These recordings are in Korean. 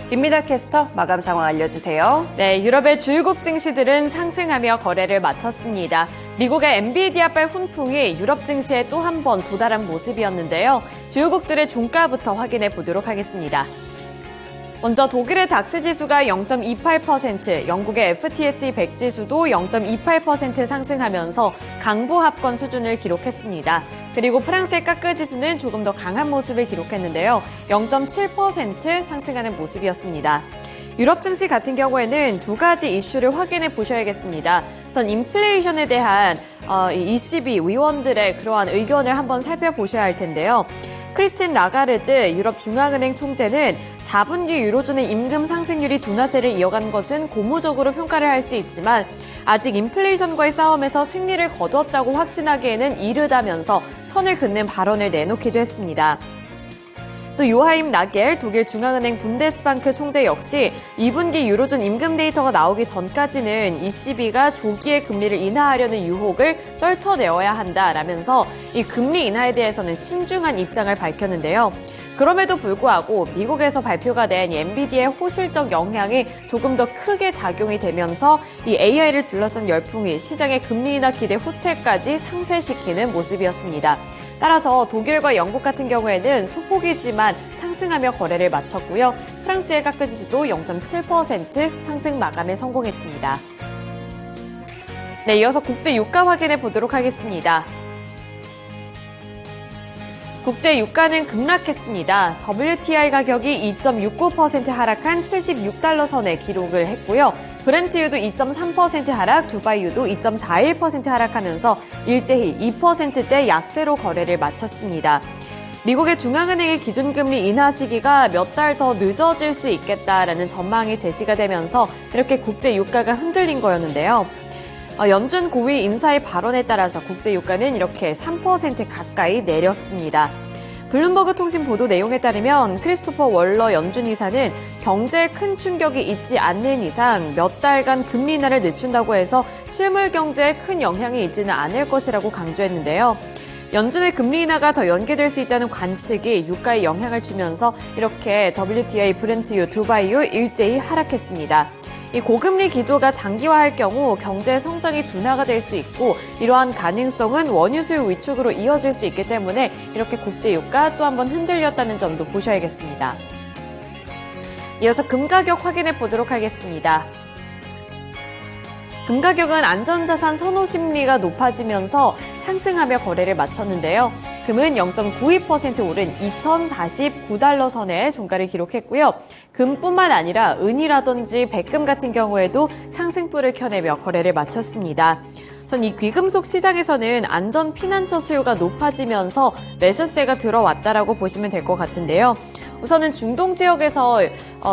김미달 캐스터 마감 상황 알려주세요. 네, 유럽의 주요국 증시들은 상승하며 거래를 마쳤습니다. 미국의 엔비디아발 훈풍이 유럽 증시에 또 한 번 도달한 모습이었는데요. 주요국들의 종가부터 확인해 보도록 하겠습니다. 먼저 독일의 닥스 지수가 0.28%, 영국의 FTSE 100 지수도 0.28% 상승하면서 강보합권 수준을 기록했습니다. 그리고 프랑스의 까끄 지수는 조금 더 강한 모습을 기록했는데요. 0.7% 상승하는 모습이었습니다. 유럽 증시 같은 경우에는 두 가지 이슈를 확인해 보셔야겠습니다. 우선 인플레이션에 대한 ECB 위원들의 그러한 의견을 한번 살펴보셔야 할 텐데요. 크리스틴 라가르드 유럽 중앙은행 총재는 4분기 유로존의 임금 상승률이 둔화세를 이어간 것은 고무적으로 평가를 할 수 있지만 아직 인플레이션과의 싸움에서 승리를 거뒀다고 확신하기에는 이르다면서 선을 긋는 발언을 내놓기도 했습니다. 또 요하임 나겔 독일 중앙은행 분데스방크 총재 역시 2분기 유로존 임금 데이터가 나오기 전까지는 ECB가 조기에 금리를 인하하려는 유혹을 떨쳐내어야 한다라면서 이 금리 인하에 대해서는 신중한 입장을 밝혔는데요. 그럼에도 불구하고 미국에서 발표가 된 엔비디아의 호실적 영향이 조금 더 크게 작용이 되면서 이 AI를 둘러싼 열풍이 시장의 금리 인하 기대 후퇴까지 상쇄시키는 모습이었습니다. 따라서 독일과 영국 같은 경우에는 소폭이지만 상승하며 거래를 마쳤고요. 프랑스의 까끄 지수도 0.7% 상승 마감에 성공했습니다. 네, 이어서 국제 유가 확인해 보도록 하겠습니다. 국제 유가는 급락했습니다. WTI 가격이 2.69% 하락한 76달러 선에 기록을 했고요. 브렌트유도 2.3% 하락, 두바이유도 2.41% 하락하면서 일제히 2%대 약세로 거래를 마쳤습니다. 미국의 중앙은행의 기준금리 인하 시기가 몇 달 더 늦어질 수 있겠다라는 전망이 제시가 되면서 이렇게 국제 유가가 흔들린 거였는데요. 연준 고위 인사의 발언에 따라서 국제 유가는 이렇게 3% 가까이 내렸습니다. 블룸버그 통신 보도 내용에 따르면 크리스토퍼 월러 연준 이사는 경제에 큰 충격이 있지 않는 이상 몇 달간 금리 인하를 늦춘다고 해서 실물 경제에 큰 영향이 있지는 않을 것이라고 강조했는데요. 연준의 금리 인하가 더 연기될 수 있다는 관측이 유가에 영향을 주면서 이렇게 WTI, 브렌트유, 두바이유 일제히 하락했습니다. 이 고금리 기조가 장기화할 경우 경제 성장이 둔화가 될 수 있고 이러한 가능성은 원유 수요 위축으로 이어질 수 있기 때문에 이렇게 국제 유가 또 한 번 흔들렸다는 점도 보셔야겠습니다. 이어서 금 가격 확인해 보도록 하겠습니다. 금 가격은 안전자산 선호 심리가 높아지면서 상승하며 거래를 마쳤는데요. 금은 0.92% 오른 2,049달러 선에 종가를 기록했고요. 금뿐만 아니라 은이라든지 백금 같은 경우에도 상승불을 켜내며 거래를 마쳤습니다. 우선 이 귀금속 시장에서는 안전 피난처 수요가 높아지면서 매수세가 들어왔다라고 보시면 될 것 같은데요. 우선은 중동 지역에서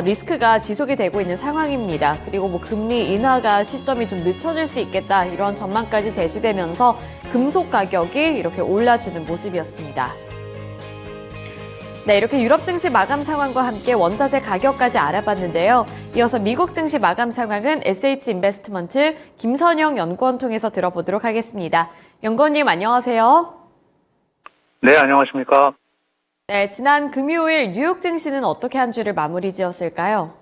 리스크가 지속이 되고 있는 상황입니다. 그리고 금리 인하가 시점이 좀 늦춰질 수 있겠다 이런 전망까지 제시되면서 금속 가격이 이렇게 올라주는 모습이었습니다. 네, 이렇게 유럽 증시 마감 상황과 함께 원자재 가격까지 알아봤는데요. 이어서 미국 증시 마감 상황은 SH인베스트먼트 김선영 연구원 통해서 들어보도록 하겠습니다. 연구원님 안녕하세요. 네, 안녕하십니까. 네, 지난 금요일 뉴욕 증시는 어떻게 한 주를 마무리 지었을까요?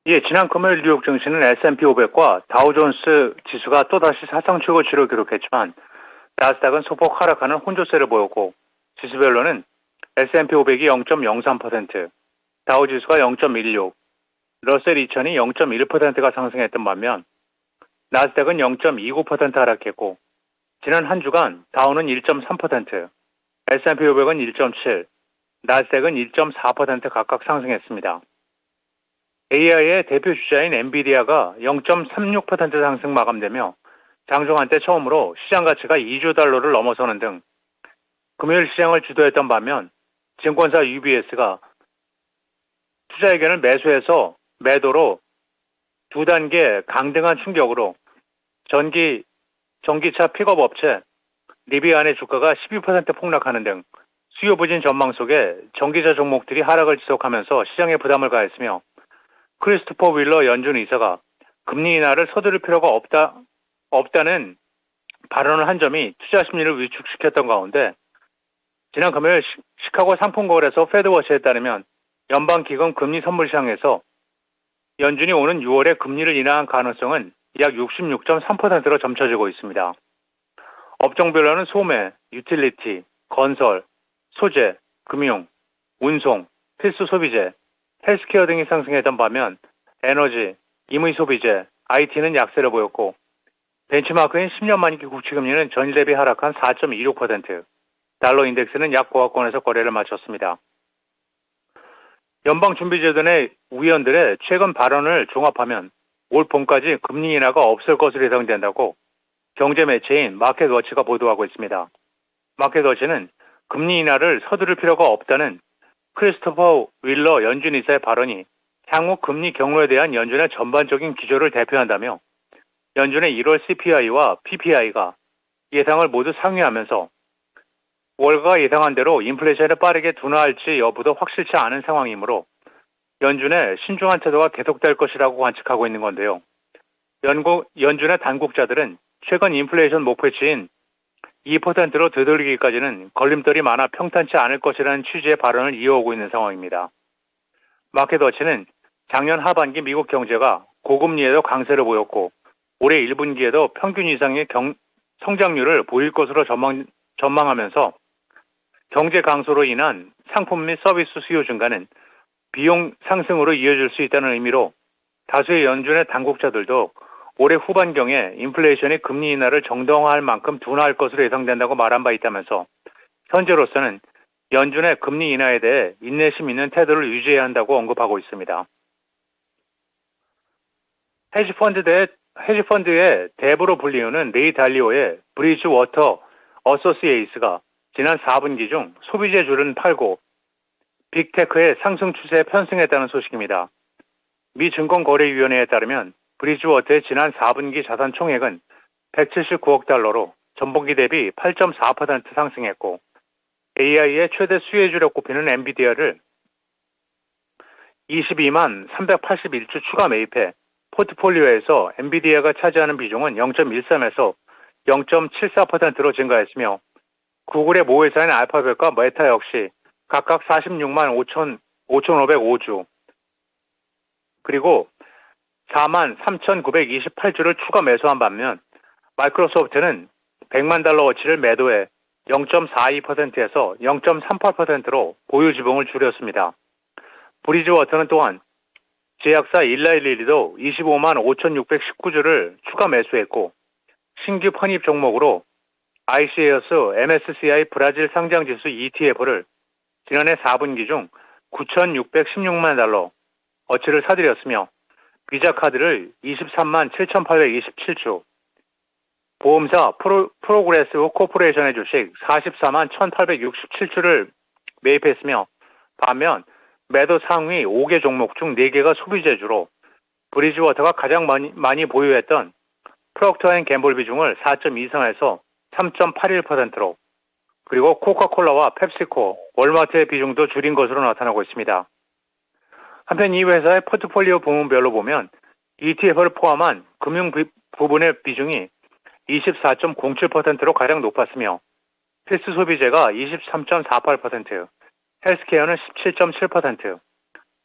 예, 지난 금요일 뉴욕 증시는 S&P 500과 다우존스 지수가 또다시 사상 최고치를 기록했지만 나스닥은 소폭 하락하는 혼조세를 보였고 지수별로는 S&P 500이 0.03%, 다우지수가 0.16, 러셀 2000이 0.1%가 상승했던 반면 나스닥은 0.29% 하락했고 지난 한 주간 다우는 1.3%, S&P 500은 1.7, 나스닥은 1.4% 각각 상승했습니다. AI의 대표 주자인 엔비디아가 0.36% 상승 마감되며 장중 한때 처음으로 시장 가치가 2조 달러를 넘어서는 등 금요일 시장을 주도했던 반면 증권사 UBS가 투자 의견을 매수해서 매도로 두 단계 강등한 충격으로 전기차 픽업 업체 리비안의 주가가 12% 폭락하는 등 수요 부진 전망 속에 전기차 종목들이 하락을 지속하면서 시장에 부담을 가했으며 크리스토퍼 윌러 연준 이사가 금리 인하를 서두를 필요가 없다는 발언을 한 점이 투자 심리를 위축시켰던 가운데 지난 금요일 시카고 상품거래소 페드워치에 따르면 연방기금 금리 선물 시장에서 연준이 오는 6월에 금리를 인하한 가능성은 약 66.3%로 점쳐지고 있습니다. 업종별로는 소매, 유틸리티, 건설, 소재, 금융, 운송, 필수 소비재, 헬스케어 등이 상승했던 반면 에너지, 임의 소비재, IT는 약세를 보였고 벤치마크인 10년 만기 국채금리는 전일 대비 하락한 4.26%, 달러 인덱스는 약 고하권에서 거래를 마쳤습니다. 연방준비제도 내 위원들의 최근 발언을 종합하면 올 봄까지 금리 인하가 없을 것으로 예상된다고 경제 매체인 마켓워치가 보도하고 있습니다. 마켓워치는 금리 인하를 서두를 필요가 없다는 크리스토퍼 윌러 연준 이사의 발언이 향후 금리 경로에 대한 연준의 전반적인 기조를 대표한다며 연준의 1월 CPI와 PPI가 예상을 모두 상회하면서 월가 예상한 대로 인플레이션을 빠르게 둔화할지 여부도 확실치 않은 상황이므로 연준의 신중한 태도가 계속될 것이라고 관측하고 있는 건데요. 연준의 당국자들은 최근 인플레이션 목표치인 2%로 되돌리기까지는 걸림돌이 많아 평탄치 않을 것이라는 취지의 발언을 이어오고 있는 상황입니다. 마켓워치는 작년 하반기 미국 경제가 고금리에도 강세를 보였고 올해 1분기에도 평균 이상의 성장률을 보일 것으로 전망하면서 경제 강소로 인한 상품 및 서비스 수요 증가는 비용 상승으로 이어질 수 있다는 의미로 다수의 연준의 당국자들도 올해 후반경에 인플레이션이 금리 인하를 정당화할 만큼 둔화할 것으로 예상된다고 말한 바 있다면서 현재로서는 연준의 금리 인하에 대해 인내심 있는 태도를 유지해야 한다고 언급하고 있습니다. 헤지펀드의 대부로 불리우는 레이 달리오의 브리지워터 어소시에이츠가 지난 4분기 중 소비재주를 팔고 빅테크의 상승 추세에 편승했다는 소식입니다. 미 증권거래위원회에 따르면 브리지워터의 지난 4분기 자산 총액은 179억 달러로 전분기 대비 8.4% 상승했고 AI의 최대 수혜주로 꼽히는 엔비디아를 22만 381주 추가 매입해 포트폴리오에서 엔비디아가 차지하는 비중은 0.13에서 0.74%로 증가했으며 구글의 모회사인 알파벳과 메타 역시 각각 46만 5,505주 그리고 4만 3,928주를 추가 매수한 반면 마이크로소프트는 100만 달러 어치를 매도해 0.42%에서 0.38%로 보유 지분을 줄였습니다. 브리지워터는 또한 제약사 일라일리도 25만 5,619주를 추가 매수했고 신규 편입 종목으로 ICE어스 MSCI 브라질 상장지수 ETF를 지난해 4분기 중 9,616만 달러 어치를 사들였으며 비자 카드를 23만 7,827주, 보험사 프로그레스 코퍼레이션의 주식 44만 1,867주를 매입했으며 반면 매도 상위 5개 종목 중 4개가 소비재주로 브리지워터가 가장 많이 보유했던 프록터&갬블 비중을 4.23에서 3.81%로 그리고 코카콜라와 펩시코, 월마트의 비중도 줄인 것으로 나타나고 있습니다. 한편 이 회사의 포트폴리오 부문별로 보면 ETF를 포함한 금융 부분의 비중이 24.07%로 가장 높았으며 필수 소비재가 23.48%, 헬스케어는 17.7%,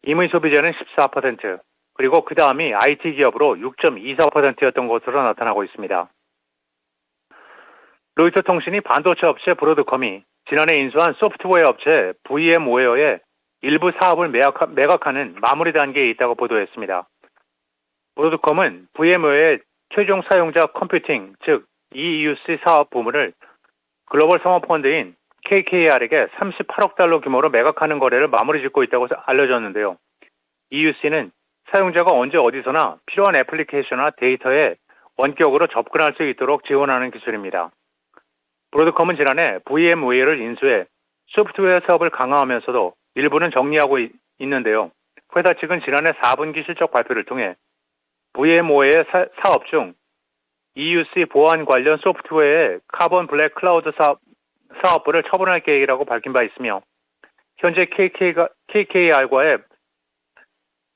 임의 소비재는 14%, 그리고 그 다음이 IT 기업으로 6.24%였던 것으로 나타나고 있습니다. 로이터 통신이 반도체 업체 브로드컴이 지난해 인수한 소프트웨어 업체 VM웨어의 일부 사업을 매각하는 마무리 단계에 있다고 보도했습니다. 브로드컴은 VM웨어의 최종 사용자 컴퓨팅, 즉 EUC 사업 부문을 글로벌 상업펀드인 KKR에게 38억 달러 규모로 매각하는 거래를 마무리 짓고 있다고 알려졌는데요. EUC는 사용자가 언제 어디서나 필요한 애플리케이션이나 데이터에 원격으로 접근할 수 있도록 지원하는 기술입니다. 브로드컴은 지난해 VM웨어를 인수해 소프트웨어 사업을 강화하면서도 일부는 정리하고 있는데요. 회사 측은 지난해 4분기 실적 발표를 통해 VM웨어의 사업 중 EUC 보안 관련 소프트웨어의 카본 블랙 클라우드 사업부를 처분할 계획이라고 밝힌 바 있으며 현재 KKR과의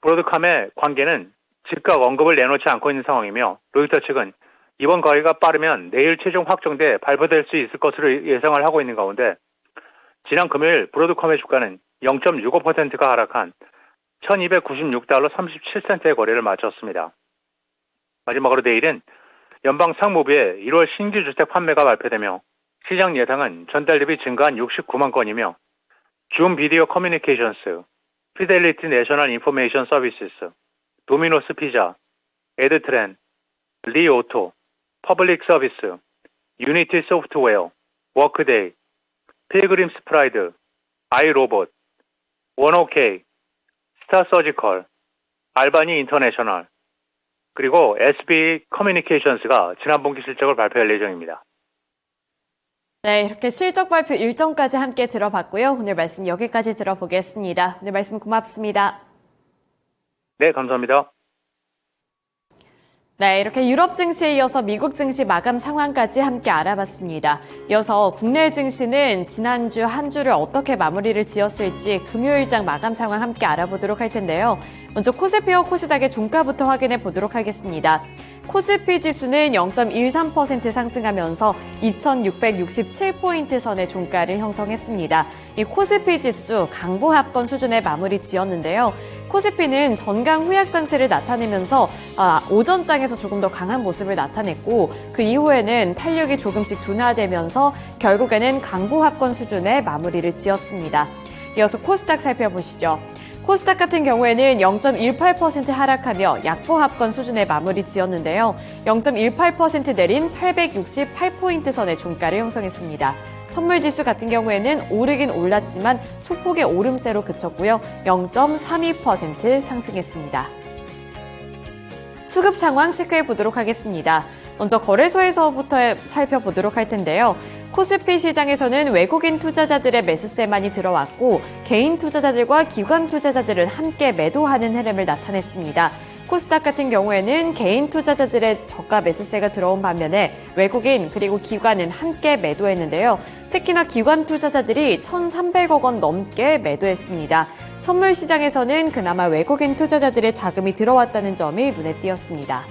브로드컴의 관계는 즉각 언급을 내놓지 않고 있는 상황이며 로이터 측은 이번 거래가 빠르면 내일 최종 확정돼 발표될 수 있을 것으로 예상을 하고 있는 가운데 지난 금요일 브로드컴의 주가는 0.65%가 하락한 1296달러 37센트의 거래를 마쳤습니다. 마지막으로 내일은 연방 상무부의 1월 신규 주택 판매가 발표되며 시장 예상은 전달 대비 증가한 69만 건이며 줌 비디오 커뮤니케이션스, 피델리티 내셔널 인포메이션 서비스스, 도미노스 피자, 에드트렌, 리 오토, 퍼블릭 서비스, 유니티 소프트웨어, 워크데이, 필그림스 프라이드, 아이로봇, 원오케이, 스타 서지컬, 알바니 인터내셔널, 그리고 SB 커뮤니케이션스가 지난 분기 실적을 발표할 예정입니다. 네, 이렇게 실적 발표 일정까지 함께 들어봤고요. 오늘 말씀 여기까지 들어보겠습니다. 오늘 말씀 고맙습니다. 네, 감사합니다. 네, 이렇게 유럽 증시에 이어서 미국 증시 마감 상황까지 함께 알아봤습니다. 이어서 국내 증시는 지난주 한 주를 어떻게 마무리를 지었을지 금요일장 마감 상황 함께 알아보도록 할 텐데요. 먼저 코스피와 코스닥의 종가부터 확인해 보도록 하겠습니다. 코스피 지수는 0.13% 상승하면서 2667포인트 선의 종가를 형성했습니다. 이 코스피 지수 강보합권 수준의 마무리 지었는데요. 코스피는 전강 후약 장세를 나타내면서 오전장에서 조금 더 강한 모습을 나타냈고 그 이후에는 탄력이 조금씩 둔화되면서 결국에는 강보합권 수준의 마무리를 지었습니다. 이어서 코스닥 살펴보시죠. 코스닥 같은 경우에는 0.18% 하락하며 약보합권 수준의 마무리 지었는데요. 0.18% 내린 868포인트 선의 종가를 형성했습니다. 선물지수 같은 경우에는 오르긴 올랐지만 소폭의 오름세로 그쳤고요. 0.32% 상승했습니다. 수급 상황 체크해 보도록 하겠습니다. 먼저 거래소에서부터 살펴보도록 할 텐데요. 코스피 시장에서는 외국인 투자자들의 매수세만이 들어왔고 개인 투자자들과 기관 투자자들은 함께 매도하는 흐름을 나타냈습니다. 코스닥 같은 경우에는 개인 투자자들의 저가 매수세가 들어온 반면에 외국인 그리고 기관은 함께 매도했는데요. 특히나 기관 투자자들이 1,300억 원 넘게 매도했습니다. 선물 시장에서는 그나마 외국인 투자자들의 자금이 들어왔다는 점이 눈에 띄었습니다.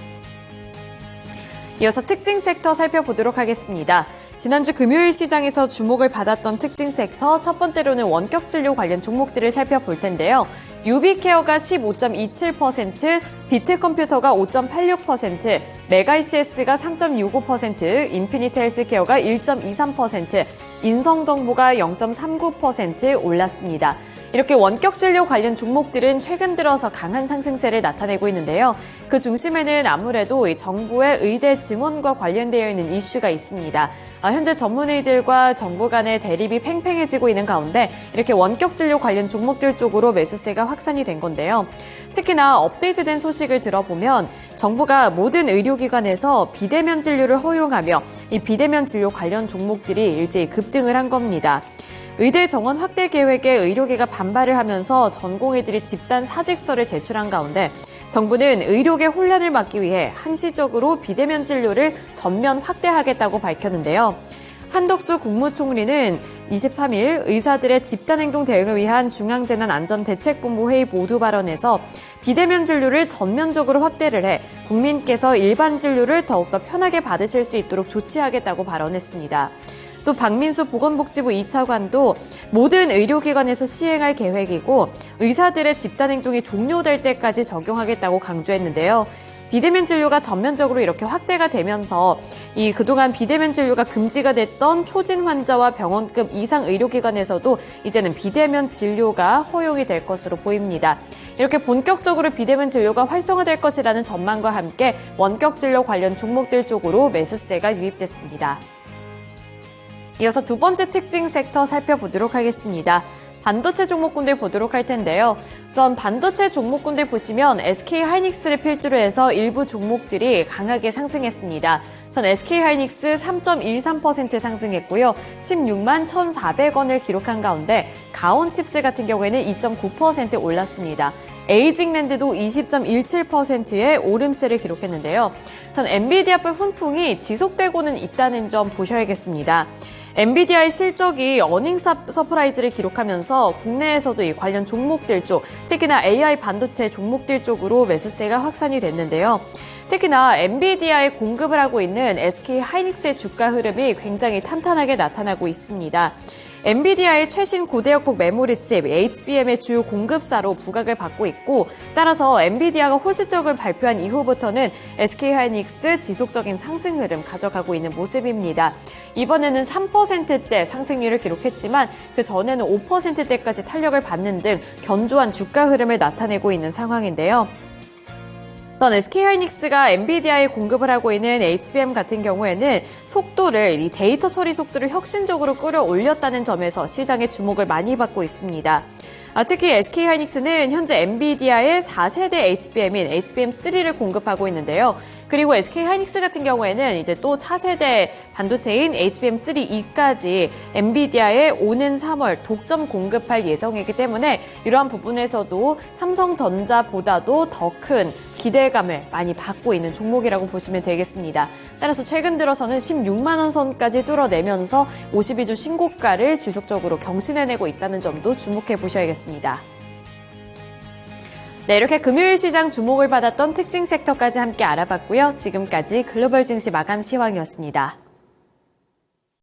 이어서 특징 섹터 살펴보도록 하겠습니다. 지난주 금요일 시장에서 주목을 받았던 특징 섹터 첫 번째로는 원격 진료 관련 종목들을 살펴볼 텐데요. 유비케어가 15.27%, 비트컴퓨터가 5.86%, 메가이시스가 3.65%, 인피니트 헬스케어가 1.23%, 인성정보가 0.39% 올랐습니다. 이렇게 원격 진료 관련 종목들은 최근 들어서 강한 상승세를 나타내고 있는데요. 그 중심에는 아무래도 이 정부의 의대 증원과 관련되어 있는 이슈가 있습니다. 현재 전문의들과 정부 간의 대립이 팽팽해지고 있는 가운데 이렇게 원격 진료 관련 종목들 쪽으로 매수세가 확산이 된 건데요. 특히나 업데이트된 소식을 들어보면 정부가 모든 의료기관에서 비대면 진료를 허용하며 이 비대면 진료 관련 종목들이 일제히 급등을 한 겁니다. 의대 정원 확대 계획에 의료계가 반발을 하면서 전공의들이 집단 사직서를 제출한 가운데 정부는 의료계 혼란을 막기 위해 한시적으로 비대면 진료를 전면 확대하겠다고 밝혔는데요. 한덕수 국무총리는 23일 의사들의 집단행동 대응을 위한 중앙재난안전대책본부 회의 모두 발언에서 비대면 진료를 전면적으로 확대를 해 국민께서 일반 진료를 더욱더 편하게 받으실 수 있도록 조치하겠다고 발언했습니다. 또 박민수 보건복지부 2차관도 모든 의료기관에서 시행할 계획이고 의사들의 집단행동이 종료될 때까지 적용하겠다고 강조했는데요. 비대면 진료가 전면적으로 이렇게 확대가 되면서 이 그동안 비대면 진료가 금지가 됐던 초진 환자와 병원급 이상 의료기관에서도 이제는 비대면 진료가 허용이 될 것으로 보입니다. 이렇게 본격적으로 비대면 진료가 활성화될 것이라는 전망과 함께 원격 진료 관련 종목들 쪽으로 매수세가 유입됐습니다. 이어서 두 번째 특징 섹터 살펴보도록 하겠습니다. 반도체 종목군들 보도록 할 텐데요. 우선 반도체 종목군들 보시면 SK하이닉스를 필두로 해서 일부 종목들이 강하게 상승했습니다. 우선 SK하이닉스 3.13% 상승했고요. 16만 1,400원을 기록한 가운데 가온칩스 같은 경우에는 2.9% 올랐습니다. 에이징랜드도 20.17%의 오름세를 기록했는데요. 우선 엔비디아뿔 훈풍이 지속되고는 있다는 점 보셔야겠습니다. 엔비디아의 실적이 어닝 서프라이즈를 기록하면서 국내에서도 이 관련 종목들 쪽, 특히나 AI 반도체 종목들 쪽으로 매수세가 확산이 됐는데요. 특히나 엔비디아에 공급을 하고 있는 SK하이닉스의 주가 흐름이 굉장히 탄탄하게 나타나고 있습니다. 엔비디아의 최신 고대역폭 메모리칩 HBM의 주요 공급사로 부각을 받고 있고, 따라서 엔비디아가 호시적을 발표한 이후부터는 SK하이닉스 지속적인 상승 흐름 가져가고 있는 모습입니다. 이번에는 3%대 상승률을 기록했지만 그 전에는 5%대까지 탄력을 받는 등 견조한 주가 흐름을 나타내고 있는 상황인데요. 또 SK하이닉스가 엔비디아에 공급을 하고 있는 HBM 같은 경우에는 이 데이터 처리 속도를 혁신적으로 끌어올렸다는 점에서 시장의 주목을 많이 받고 있습니다. 특히 SK하이닉스는 현재 엔비디아의 4세대 HBM인 HBM3를 공급하고 있는데요. 그리고 SK하이닉스 같은 경우에는 이제 또 차세대 반도체인 HBM3E까지 엔비디아에 오는 3월 독점 공급할 예정이기 때문에 이러한 부분에서도 삼성전자보다도 더 큰 기대감을 많이 받고 있는 종목이라고 보시면 되겠습니다. 따라서 최근 들어서는 16만 원 선까지 뚫어내면서 52주 신고가를 지속적으로 경신해내고 있다는 점도 주목해 보셔야겠습니다. 네, 이렇게 금요일 시장 주목을 받았던 특징 섹터까지 함께 알아봤고요. 지금까지 글로벌 증시 마감 시황이었습니다.